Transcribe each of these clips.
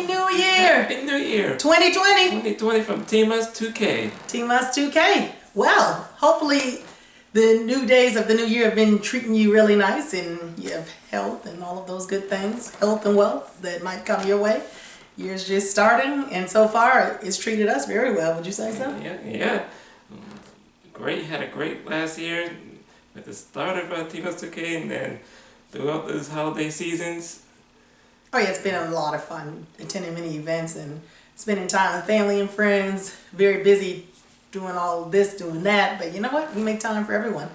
New Year! Happy New Year! 2020! 2020 from Team Us 2K. Team Us 2K. Well, hopefully the new days of the new year have been treating you really nice and you have health and all of those good things, health and wealth that might come your way. Year's just starting and so far it's treated us very well. Would you say so? Yeah. Great. Had a great last year at the start of Team Us 2K and then throughout those holiday seasons. Oh yeah, it's been a lot of fun attending many events and spending time with family and friends. Very busy doing all of this, doing that, but you know what? We make time for everyone.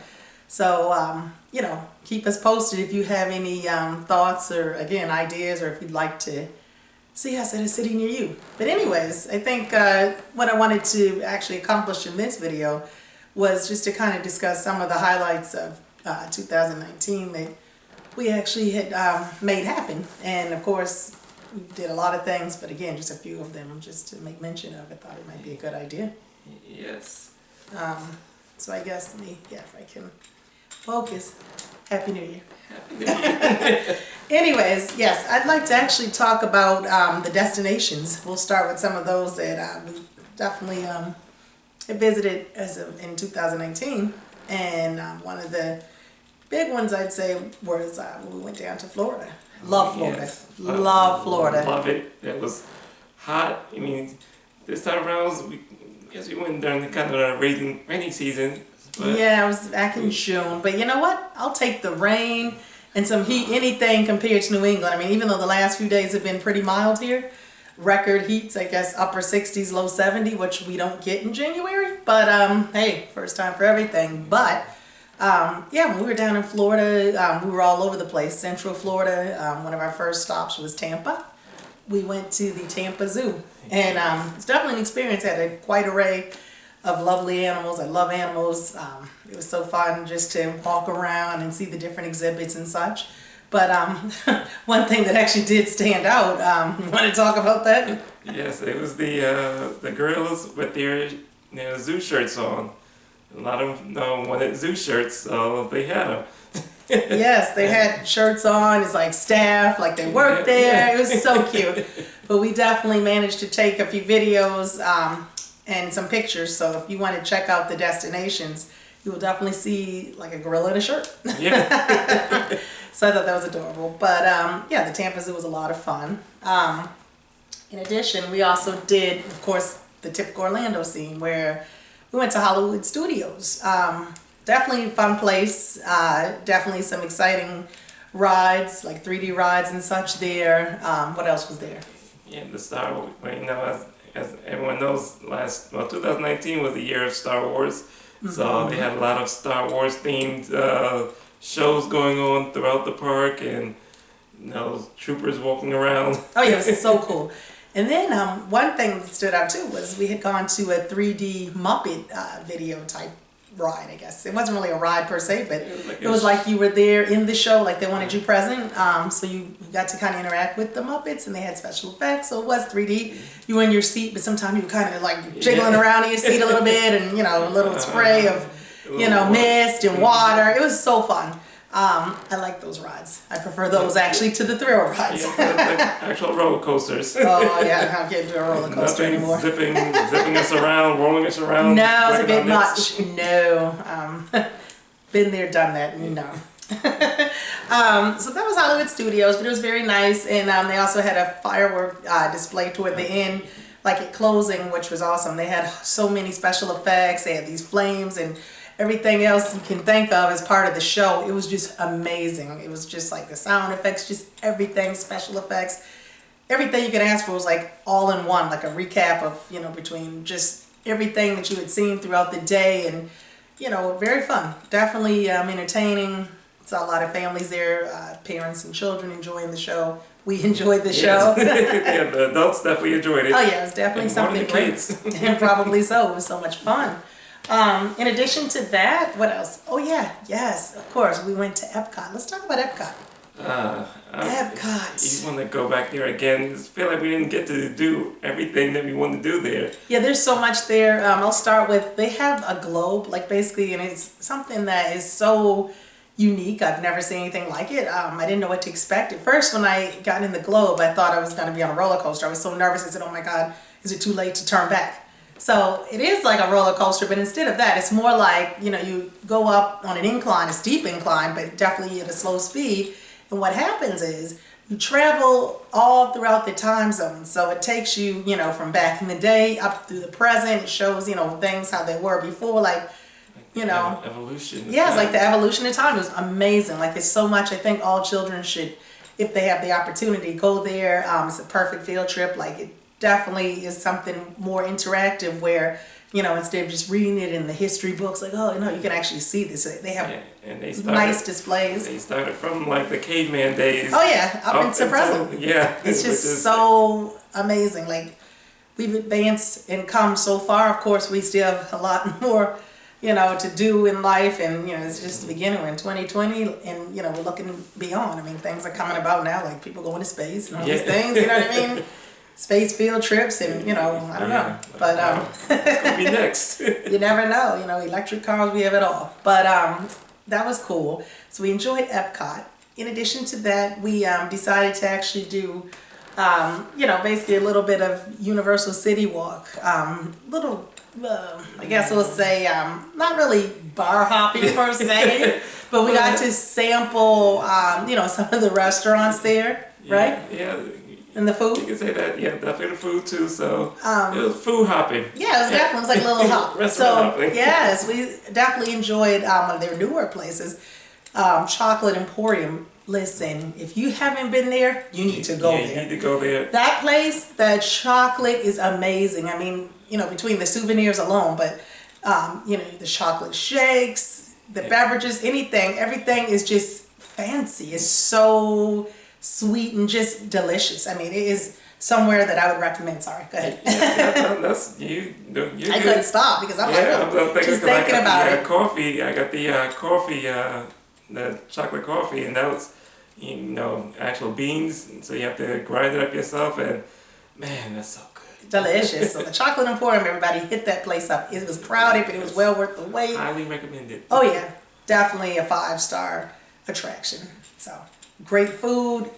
So, keep us posted if you have any thoughts or, again, ideas, or if you'd like to see us at a city near you. But anyways, I think what I wanted to actually accomplish in this video was just to kind of discuss some of the highlights of 2019 that we actually had made happen. And of course, we did a lot of things, but again, just a few of them just to make mention of. I thought it might be a good idea. Yes. So I guess, if I can focus. Happy New Year. Happy New Year. Anyways, yes, I'd like to actually talk about the destinations. We'll start with some of those that we definitely visited in 2019. And one of the big ones I'd say was we went down to Florida. Love Florida. Yes. Love Florida. Love it. It was hot. I mean, this time around, we went during the kind of rainy season. Yeah, it was back in June. But you know what? I'll take the rain and some heat, anything compared to New England. I mean, even though the last few days have been pretty mild here, record heats, I guess, upper 60s, low 70, which we don't get in January. But hey, first time for everything. But when we were down in Florida, we were all over the place. Central Florida, one of our first stops was Tampa. We went to the Tampa Zoo. And it's definitely an experience. Had a quite array of lovely animals. I love animals. It was so fun just to walk around and see the different exhibits and such. But one thing that actually did stand out, you want to talk about that? Yes, it was the gorillas with their zoo shirts on. A lot of them wanted zoo shirts, so they had them. Yes, they had shirts on. It's like staff, like they worked there. Yeah. It was so cute. But we definitely managed to take a few videos and some pictures. So if you want to check out the destinations, you will definitely see like a gorilla in a shirt. Yeah. So I thought that was adorable. But the Tampa Zoo was a lot of fun. In addition, we also did, of course, the typical Orlando scene where we went to Hollywood Studios. Definitely a fun place. Definitely some exciting rides, like 3D rides and such there. What else was there? Yeah, the Star Wars. As everyone knows, 2019 was the year of Star Wars. Mm-hmm. So they had a lot of Star Wars themed shows going on throughout the park, and troopers walking around. Oh yeah, it was so cool. And then one thing that stood out too was we had gone to a 3D Muppet video type ride, I guess. It wasn't really a ride per se, but it was like you were there in the show, like they wanted you present. So you got to kind of interact with the Muppets, and they had special effects. So it was 3D. You were in your seat, but sometimes you were kind of like jiggling around in your seat a little bit, and a little spray of mist and water. It was so fun. I like those rides. I prefer those actually to the thrill rides. Yeah, like actual roller coasters. Oh yeah, I can't do a roller coaster anymore. Zipping us around, rolling us around. No, it's a bit much. No, been there, done that. No. So that was Hollywood Studios, but it was very nice, and they also had a firework display toward the end, like at closing, which was awesome. They had so many special effects. They had these flames and everything else you can think of as part of the show. It was just amazing. It was just like the sound effects, just everything, special effects, everything you could ask for was like all in one, like a recap of, between just everything that you had seen throughout the day, and, very fun. Definitely entertaining. Saw a lot of families there, parents and children enjoying the show. We enjoyed the show. Yeah, the adults definitely enjoyed it. Oh yeah, it was definitely something great. And probably so. It was so much fun. In addition to that, what else? Oh yeah, yes, of course, we went to Epcot. Let's talk about Epcot. Epcot. You want to go back there again? I feel like we didn't get to do everything that we wanted to do there. Yeah, there's so much there. I'll start with, they have a globe, like basically, and it's something that is so unique. I've never seen anything like it. I didn't know what to expect. At first, when I got in the Globe, I thought I was going to be on a roller coaster. I was so nervous. I said, oh my God, is it too late to turn back? So it is like a roller coaster, but instead of that, it's more like, you know, you go up on an incline, a steep incline, but definitely at a slow speed. And what happens is you travel all throughout the time zone. So it takes you, you know, from back in the day up through the present. It shows, you know, things how they were before, like, you know, evolution. Yeah, it's like the evolution of time. It was amazing. Like, it's so much. I think all children should, if they have the opportunity, go there. It's a perfect field trip. Like, it definitely is something more interactive where, you know, instead of just reading it in the history books, like, oh, no, you can actually see this. They have and they nice displays. They started from like the caveman days. Oh yeah, up into present. Yeah, it's just so amazing. Like, we've advanced and come so far. Of course, we still have a lot more, you know, to do in life, and you know, it's just the beginning. We're in 2020, and you know, we're looking beyond. I mean, things are coming about now, like people going to space and all these things. You know what I mean? Space field trips, and you know, I don't know, but it's gonna be next. You never know. You know, electric cars, we have it all. But that was cool. So we enjoyed Epcot. In addition to that, we decided to actually do, you know, basically a little bit of Universal City Walk. Little, I guess we'll say, not really bar hopping per se, but we got to sample, you know, some of the restaurants there, right? Yeah. And the food? You can say that, yeah, definitely the food too, so it was food hopping. Yeah, it was definitely, it was like a little hop. Restaurant So, hopping. yes, we definitely enjoyed one of their newer places, Chocolate Emporium. Listen, if you haven't been there, you need to go there. You need to go there. That place, the chocolate is amazing. I mean, you know, between the souvenirs alone, but, you know, the chocolate shakes, the beverages, anything, everything is just fancy. It's so sweet and just delicious. I mean, it is somewhere that I would recommend. Sorry, go ahead. That's you. I couldn't stop because I'm like, just thinking about it. Coffee. I got the coffee, the chocolate coffee, and that was, you know, actual beans. So you have to grind it up yourself, and man, that's so good. Delicious. So the Chocolate Emporium, everybody hit that place up. It was crowded, but it was well worth the wait. Highly recommended. Oh yeah, definitely a 5-star attraction. So. Great food,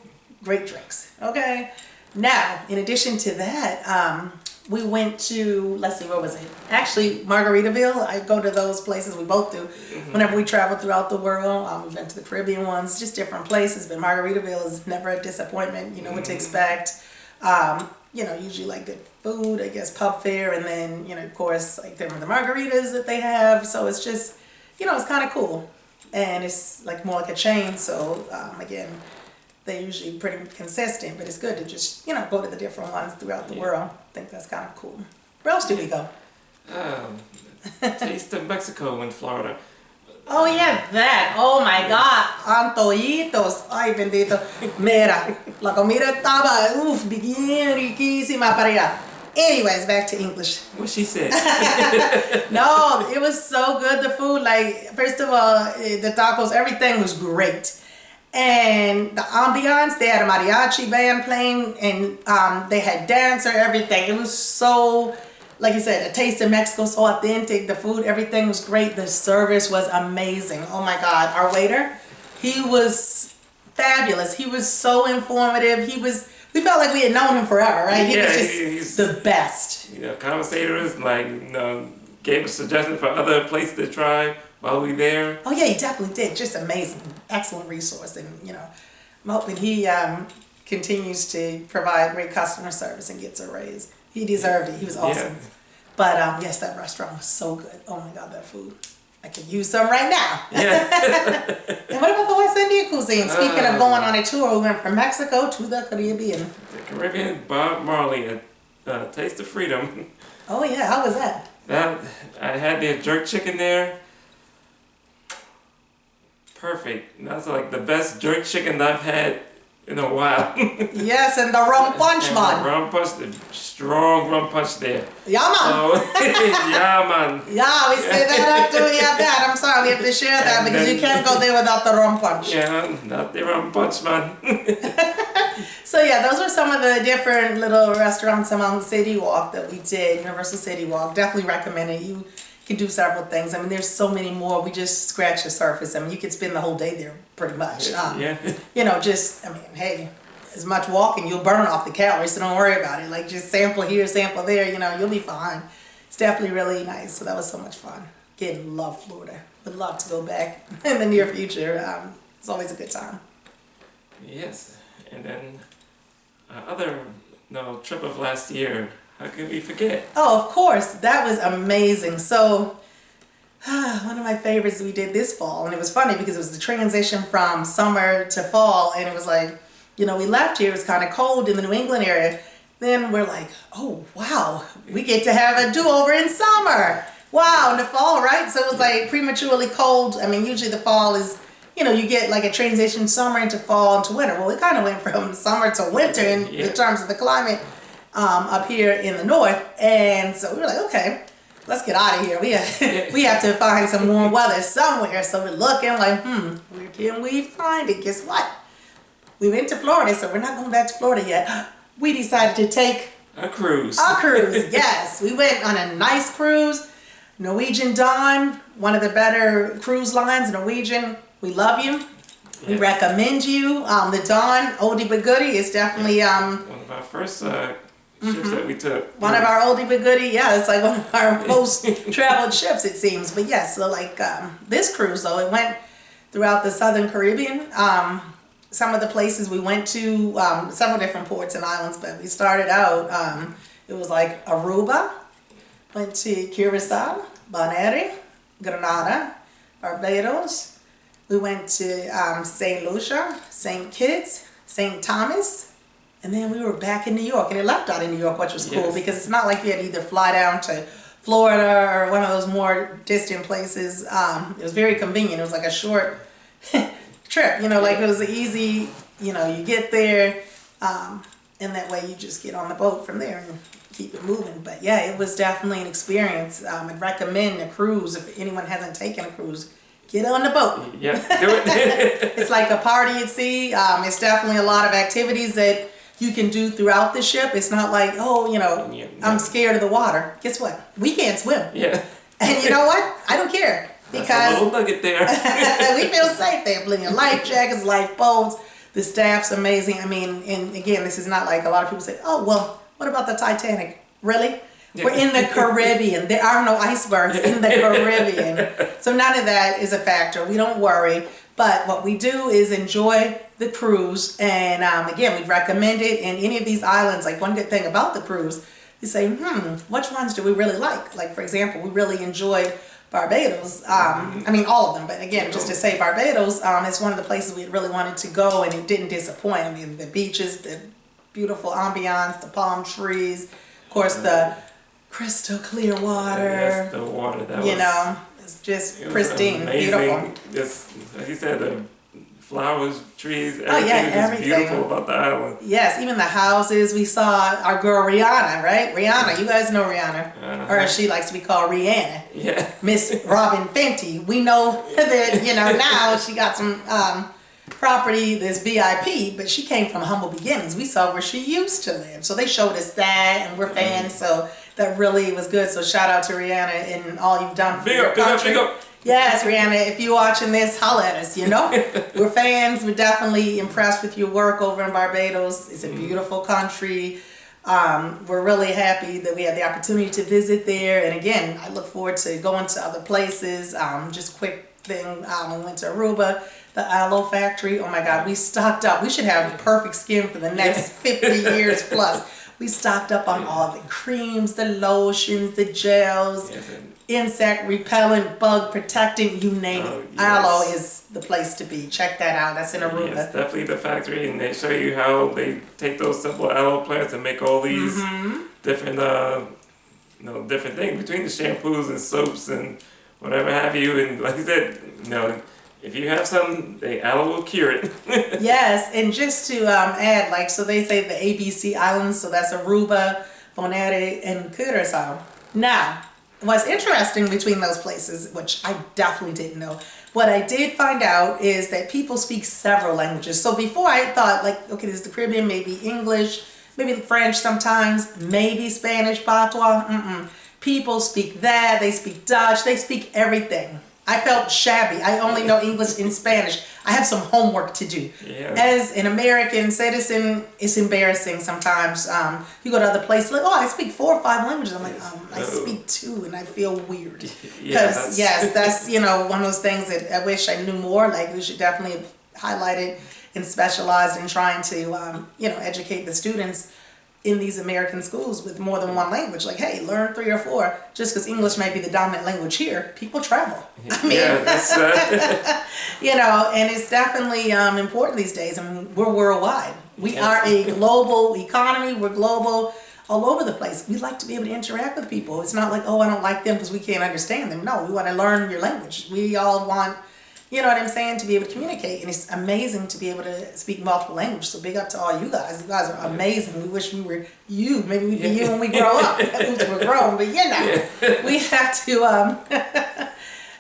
great drinks. Okay. Now, in addition to that, we went to, let's see, where was it? Actually, Margaritaville. I go to those places. We both do. Whenever we travel throughout the world, we've been to the Caribbean ones, just different places. But Margaritaville is never a disappointment. You know what to expect. You know, usually like good food, I guess, pub fare, and then, you know, of course, like the margaritas that they have. So it's just, you know, it's kind of cool. And it's like more like a chain, so again, they're usually pretty consistent, but it's good to just, you know, go to the different ones throughout the world. I think that's kind of cool. Where else do we go? Taste of Mexico in Florida. Oh yeah, that. Oh my God. Antojitos. Ay, bendito. Mira, la comida estaba, bien riquísima para allá. Anyways, back to English. What she said. No, it was so good, the food. Like, first of all, the tacos, everything was great. And the ambiance, they had a mariachi band playing, and they had dancer, everything. It was so, like you said, the taste of Mexico, so authentic. The food, everything was great. The service was amazing. Oh my God. Our waiter, he was fabulous. He was so informative. We felt like we had known him forever, right? He was just he's the best. You know, conversators, like, you know, gave us suggestions for other places to try while we there. Oh yeah, he definitely did. Just amazing, excellent resource, and you know, I'm hoping he continues to provide great customer service and gets a raise. He deserved it. He was awesome. Yeah. But yes, that restaurant was so good. Oh my God, that food. I could use some right now. Yeah. And what about the West Indian cuisine? Speaking of going on a tour, we went from Mexico to the Caribbean. The Caribbean, Bob Marley, Taste of Freedom. Oh yeah, how was that? I had their jerk chicken there. Perfect. That's like the best jerk chicken I've had in a while. Yes, and the rum punch, man. The rum punch, the strong rum punch there. Yeah, man. So, yeah, man. Yeah, we say that after we have that. I'm sorry, we have to share that and because you can't go there without the rum punch. Yeah, not the rum punch, man. So yeah, those are some of the different little restaurants along the City Walk that we did, Universal City Walk. Definitely recommend it. You can do several things. I mean, there's so many more. We just scratch the surface. I mean, you could spend the whole day there pretty much. You know, just, I mean, hey, as much walking, you'll burn off the calories, so don't worry about it. Like, just sample here, sample there, you know, you'll be fine. It's definitely really nice. So that was so much fun. Again, love Florida. Would love to go back in the near future. It's always a good time. Yes. And then other trip of last year, how could we forget? Oh, of course. That was amazing. So one of my favorites we did this fall, and it was funny because it was the transition from summer to fall, and it was like, you know, we left here, it was kind of cold in the New England area. Then we're like, oh, wow, we get to have a do-over in summer. Wow, in the fall, right? So it was like prematurely cold. I mean, usually the fall is, you know, you get like a transition summer into fall into winter. Well, it kind of went from summer to winter in terms of the climate up here in the north. And so we were like, okay, let's get out of here. We have to find some warm weather somewhere. So we're looking like, where can we find it? Guess what? We went to Florida, so we're not going back to Florida yet. We decided to take a cruise. A cruise, yes. We went on a nice cruise. Norwegian Dawn, one of the better cruise lines, Norwegian. We love you. Yeah. We recommend you. The Dawn, oldie but goodie, is definitely one of our first ships that we took. One of our oldie but goodie, yeah. It's like one of our most traveled ships, it seems. But yes, so like this cruise though, it went throughout the Southern Caribbean. Some of the places we went to, several different ports and islands, but we started out, it was like Aruba, went to Curacao, Bonaire, Grenada, Barbados. We went to St. Lucia, St. Kitts, St. Thomas, and then we were back in New York, and it left out in New York, which was cool because it's not like you had to either fly down to Florida or one of those more distant places. It was very convenient. It was like a short trip, you know, like it was easy, you know, you get there, and that way you just get on the boat from there and keep it moving. But yeah, it was definitely an experience. I'd recommend a cruise if anyone hasn't taken a cruise. Get on the boat. Yeah, do it. It's like a party at sea. It's definitely a lot of activities that you can do throughout the ship. It's not like, oh, you know, I'm scared of the water. Guess what? We can't swim. Yeah. And you know what? I don't care. Because that's a little nugget there. We feel safe. They have plenty of life jackets, lifeboats. The staff's amazing. I mean, and again, this is not like a lot of people say, oh, well, what about the Titanic? Really? We're in the Caribbean. There are no icebergs in the Caribbean. So none of that is a factor. We don't worry. But what we do is enjoy the cruise. And again, we'd recommend it in any of these islands. Like one good thing about the cruise, you say, which ones do we really like? Like, for example, we really enjoyed Barbados. I mean, all of them. But again, just to say Barbados, it's one of the places we really wanted to go, and it didn't disappoint. I mean, the beaches, the beautiful ambiance, the palm trees, of course, the crystal clear water. Yes, the water. That you know, it's just pristine, beautiful. Just like you said, the flowers, trees, everything is beautiful about the island. Yes, even the houses. We saw our girl Rihanna, right? Rihanna, you guys know Rihanna, or as she likes to be called, Rihanna. Yeah. Miss Robin Fenty. We know that, you know, now she got some property that's VIP, but she came from humble beginnings. We saw where she used to live, so they showed us that, and we're fans. So that really was good. So shout out to Rihanna and all you've done for your country. Big up. Yes, Rihanna, if you're watching this, holla at us, you know. We're fans. We're definitely impressed with your work over in Barbados. It's a beautiful country. We're really happy that we had the opportunity to visit there. And again, I look forward to going to other places. Just quick thing, we went to Aruba, the aloe factory. Oh my God, we stocked up. We should have perfect skin for the next 50 years plus. We stocked up on all the creams, the lotions, the gels, insect repellent, bug protecting, you name it. Aloe is the place to be. Check that out. That's in Aruba. Yes, definitely the factory, and they show you how they take those simple aloe plants and make all these different, different things between the shampoos and soaps and whatever have you. And like you said, if you have some, the aloe will cure it. Yes, and just to add, like, so they say the ABC Islands, so that's Aruba, Bonaire, and Curacao. Now, what's interesting between those places, which I definitely didn't know, what I did find out is that people speak several languages. So before I thought, like, okay, this is the Caribbean, maybe English, maybe French sometimes, maybe Spanish, patois. people speak that, they speak Dutch, they speak everything. I felt shabby. I only know English and Spanish. I have some homework to do. Yeah. As an American citizen, it's embarrassing sometimes. You go to other places, like, oh, I speak 4 or 5 languages. I'm like, I speak 2, and I feel weird. Because, yes, that's, you know, one of those things that I wish I knew more. Like, we should definitely have highlighted and specialized in trying to, you know, educate the students in these American schools with more than one language. Like, hey, learn 3 or 4. Just because English may be the dominant language here, people travel. I mean, yeah, that's, you know, and it's definitely important these days. I mean, we're worldwide. We are a global economy. We're global all over the place. We like to be able to interact with people. It's not like, oh, I don't like them because we can't understand them. No, we want to learn your language. We all want, you know what I'm saying, to be able to communicate. And it's amazing to be able to speak multiple languages. So big up to all you guys. You guys are amazing. We wish we were you. Maybe we'd be you when we grow up. We're grown, but you know, we have to,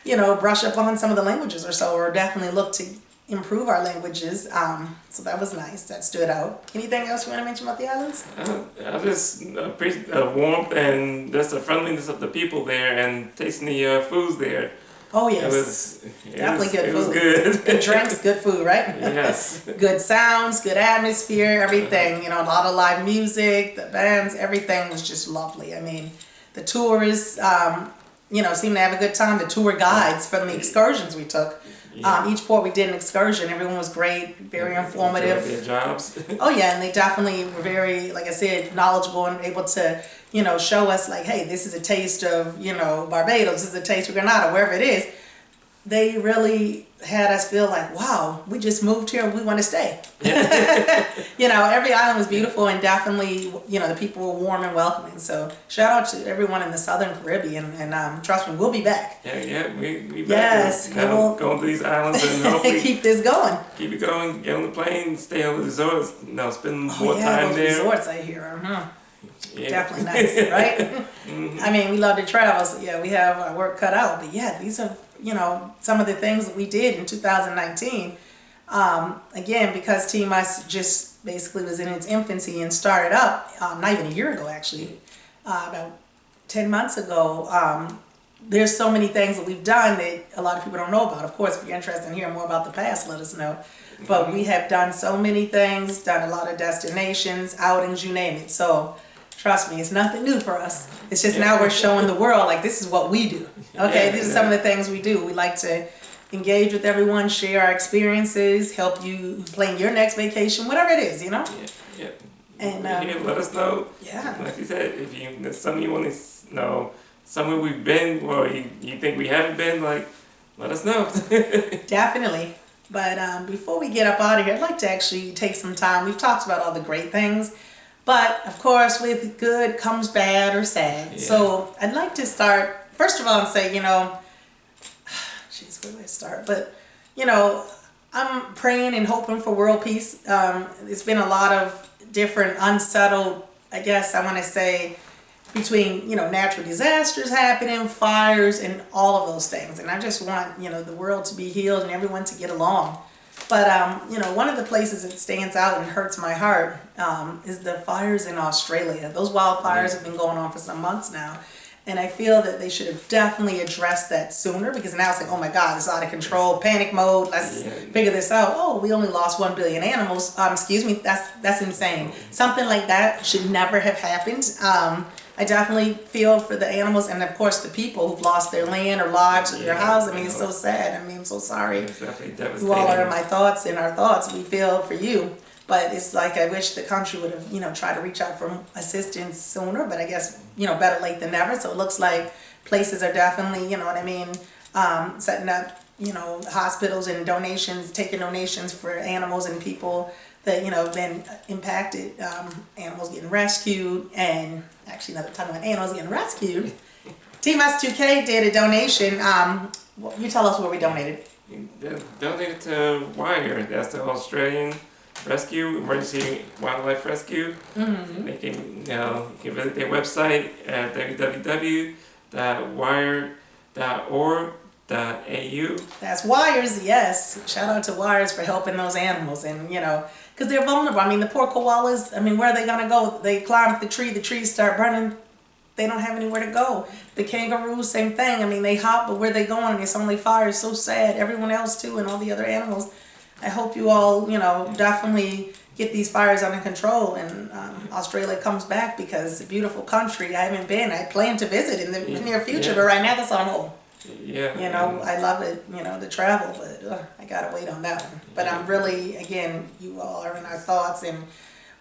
you know, brush up on some of the languages or so, or definitely look to improve our languages. So that was nice. That stood out. Anything else you want to mention about the islands? I just appreciate the warmth and just the friendliness of the people there and tasting the foods there. Oh yes, definitely good food. It was good. Good drinks, good food, right? Yes. Good sounds, good atmosphere, everything. You know, a lot of live music, the bands, everything was just lovely. I mean, the tourists, you know, seemed to have a good time. The tour guides from the excursions we took. Each port we did an excursion. Everyone was great, very informative. Their jobs. Oh yeah, and they definitely were very, like I said, knowledgeable and able to, you know, show us like, hey, this is a taste of, you know, Barbados, this is a taste of Grenada, wherever it is. They really had us feel like, wow, we just moved here and we want to stay. You know, every island was beautiful and definitely, you know, the people were warm and welcoming. So shout out to everyone in the Southern Caribbean, and trust me, we'll be back. Yeah, we back. Yes, now going to these islands and hopefully keep this going. Keep it going, get on the plane, stay on the resorts, you know, spend more time those there. Resorts, I hear. Yeah. Definitely nice, right? I mean, we love to travel, so yeah, we have our work cut out. But yeah, these are, you know, some of the things that we did in 2019. Again, because Team Us just basically was in its infancy and started up, not even a year ago actually, about 10 months ago. There's so many things that we've done that a lot of people don't know about. Of course, if you're interested in hearing more about the past, let us know. But we have done so many things, done a lot of destinations, outings, you name it. So trust me, it's nothing new for us. It's just now we're showing the world, like, this is what we do. Okay, these are some of the things we do. We like to engage with everyone, share our experiences, help you plan your next vacation, whatever it is, you know? Yeah. And let us know. Yeah. Like you said, if there's something you want to know, somewhere we've been or you think we haven't been, like, let us know. Definitely. But before we get up out of here, I'd like to actually take some time. We've talked about all the great things. But, of course, with good comes bad or sad. Yeah. So I'd like to start, first of all, and say, you know, jeez, where do I start? But, you know, I'm praying and hoping for world peace. It's been a lot of different unsettled, I guess I want to say, between, you know, natural disasters happening, fires, and all of those things. And I just want, you know, the world to be healed and everyone to get along. But, you know, one of the places that stands out and hurts my heart is the fires in Australia. Those wildfires have been going on for some months now. And I feel that they should have definitely addressed that sooner, because now it's like, oh my God, it's out of control, panic mode, let's figure this out. Oh, we only lost 1 billion animals. Excuse me, that's insane. Something like that should never have happened. I definitely feel for the animals and, of course, the people who've lost their land or lives or their house. I mean, it's so sad. I mean, I'm so sorry. It's definitely devastating. You all are in my thoughts and our thoughts. We feel for you. But it's like I wish the country would have, you know, tried to reach out for assistance sooner. But I guess, you know, better late than never. So it looks like places are definitely, you know what I mean, setting up, you know, hospitals and donations, taking donations for animals and people that, you know, been impacted, animals getting rescued. And actually, another time about animals getting rescued, Team S2K did a donation. You tell us where we donated. Donated to WIRE. That's the Australian Rescue, Emergency Wildlife Rescue. Mm-hmm. They can, you know, you can visit their website at www.wire.org.au. That's WIRES, yes. Shout out to WIRES for helping those animals, and, you know, because they're vulnerable. I mean, the poor koalas, I mean, where are they going to go? They climb up the trees start burning. they don't have anywhere to go. The kangaroos, same thing. I mean, they hop, but where they going? It's only fire. It's so sad. Everyone else too, and all the other animals. I hope you all, definitely get these fires under control, and Australia comes back, because it's a beautiful country. I haven't been. I plan to visit in the near future, but right now that's on hold. Yeah. I love it, to travel, but I gotta wait on that one. But I'm really, again, you all are in our thoughts, and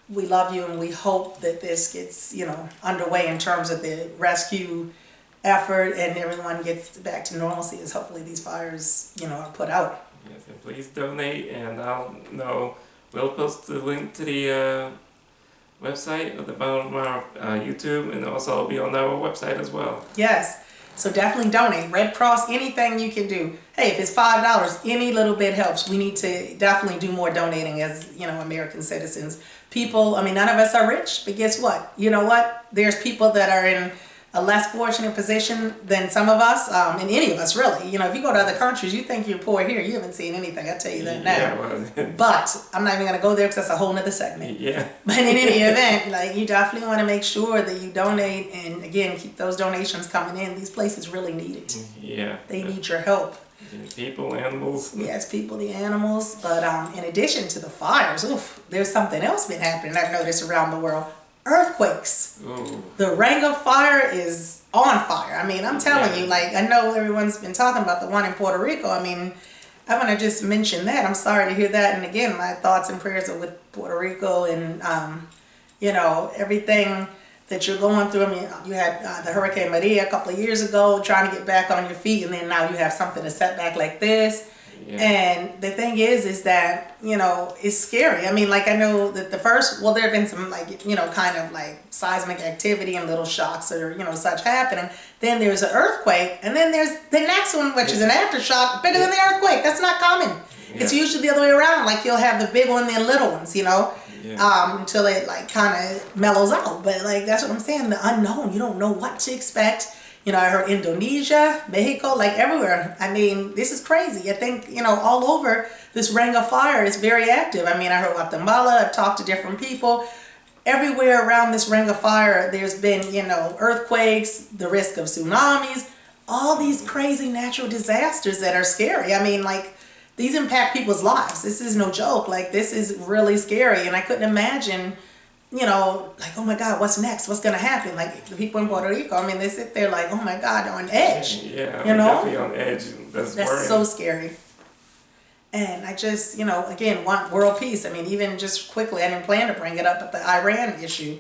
we love you, and we hope that this gets, underway in terms of the rescue effort, and everyone gets back to normalcy, as hopefully these fires, are put out. Yes, and please donate, and we'll post the link to the website at the bottom of our YouTube, and also it'll be on our website as well. Yes. So definitely donate. Red Cross, anything you can do. Hey, if it's $5, any little bit helps. We need to definitely do more donating as, American citizens. People, none of us are rich, but guess what? You know what? There's people that are in a less fortunate position than some of us, and any of us really. If you go to other countries, you think you're poor here. You haven't seen anything, I'll tell you that now. Yeah, but I'm not even going to go there, because that's a whole nother segment. Yeah. But in any event, you definitely want to make sure that you donate, and again, keep those donations coming in. These places really need it. Yeah. They need your help. People, animals. Yes, people, the animals. But in addition to the fires, there's something else been happening I've noticed around the world. Earthquakes. Ooh. The Ring of Fire is on fire. I'm telling you, I know everyone's been talking about the one in Puerto Rico. I want to just mention that. I'm sorry to hear that. And again, my thoughts and prayers are with Puerto Rico, and, everything that you're going through. You had the Hurricane Maria a couple of years ago, trying to get back on your feet, and then now you have something, a setback like this. Yeah. And the thing is that, it's scary. I know that the first, there have been some kind of seismic activity and little shocks or, such happening. Then there's an earthquake, and then there's the next one, which is an aftershock bigger than the earthquake. That's not common. Yeah. It's usually the other way around. You'll have the big one and then little ones, until it kind of mellows out. But that's what I'm saying. The unknown, you don't know what to expect. I heard Indonesia, Mexico, everywhere. This is crazy. I think, all over, this Ring of Fire is very active. I heard Guatemala. I've talked to different people. Everywhere around this Ring of Fire, there's been, earthquakes, the risk of tsunamis, all these crazy natural disasters that are scary. These impact people's lives. This is no joke. This is really scary. And I couldn't imagine, oh my God, what's next? What's going to happen? The people in Puerto Rico, they sit there oh my God, on edge. Yeah, definitely on edge. That's so scary. And I just, again, want world peace. Even just quickly, I didn't plan to bring it up, but the Iran issue.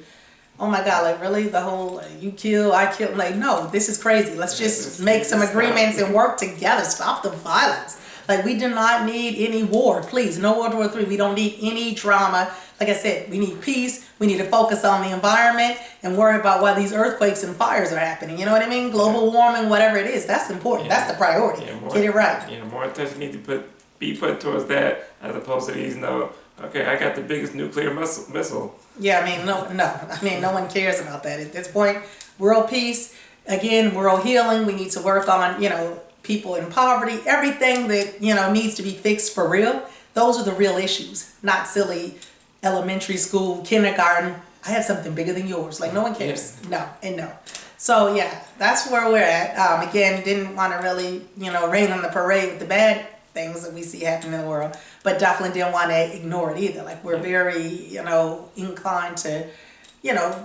Oh my God, really? The whole, you kill, I kill. No, this is crazy. Let's just make some agreements and work together. Stop the violence. We do not need any war. Please, no World War III. We don't need any drama. Like I said, we need peace. We need to focus on the environment and worry about why these earthquakes and fires are happening. You know what I mean? Global warming, whatever it is, that's important. That's the priority. Get it right. Yeah, more attention needs to be put towards that, as opposed to these, okay, I got the biggest nuclear missile. Yeah, no one cares about that. At this point, world peace, again, world healing. We need to work on, people in poverty, everything that, needs to be fixed for real. Those are the real issues, not silly elementary school, kindergarten. I have something bigger than yours. No one cares. No, and no. So yeah, that's where we're at. Again, didn't want to really, rain on the parade with the bad things that we see happening in the world, but definitely didn't want to ignore it either. We're very, inclined to,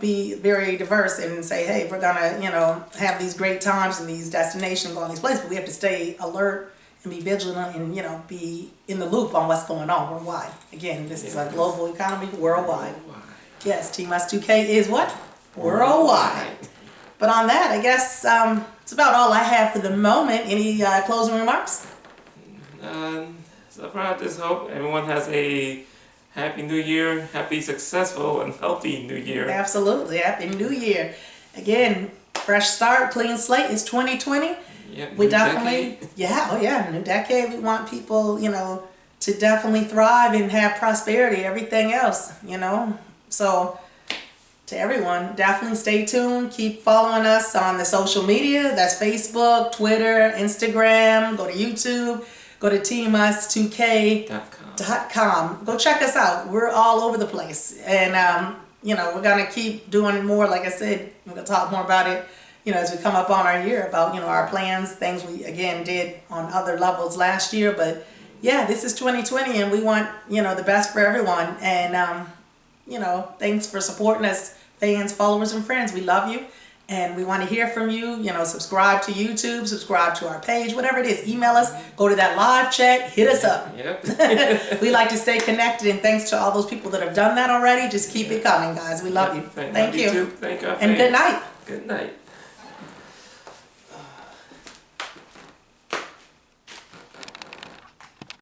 be very diverse and say, hey, we're gonna, have these great times and these destinations, go on these places, but we have to stay alert and be vigilant and, be in the loop on what's going on worldwide. Again, this is a global economy, worldwide. Yes, TMUS2K is what? Worldwide. But on that, I guess it's about all I have for the moment. Any closing remarks? So far, I just hope everyone has a happy new year, happy, successful, and healthy new year. Absolutely. Happy New Year. Again, fresh start, clean slate. It's 2020. Yeah, we definitely, new decade. We want people, to definitely thrive and have prosperity, everything else, So to everyone, definitely stay tuned. Keep following us on the social media. That's Facebook, Twitter, Instagram. Go to YouTube. Go to TMUS2K.com. Go check us out. We're all over the place. And you know, we're gonna keep doing more. Like I said, we're gonna talk more about it, you know, as we come up on our year about, you know, our plans, things we again did on other levels last year. But yeah, this is 2020, and we want, you know, the best for everyone. And you know, thanks for supporting us, fans, followers, and friends. We love you. And we want to hear from you. You know, subscribe to YouTube, subscribe to our page, whatever it is. Email us, go to that live chat, hit us up. Yep. We like to stay connected, and thanks to all those people that have done that already. Just keep it coming, guys. We love you. Thank you. Too. Thank you. And good night. Good night.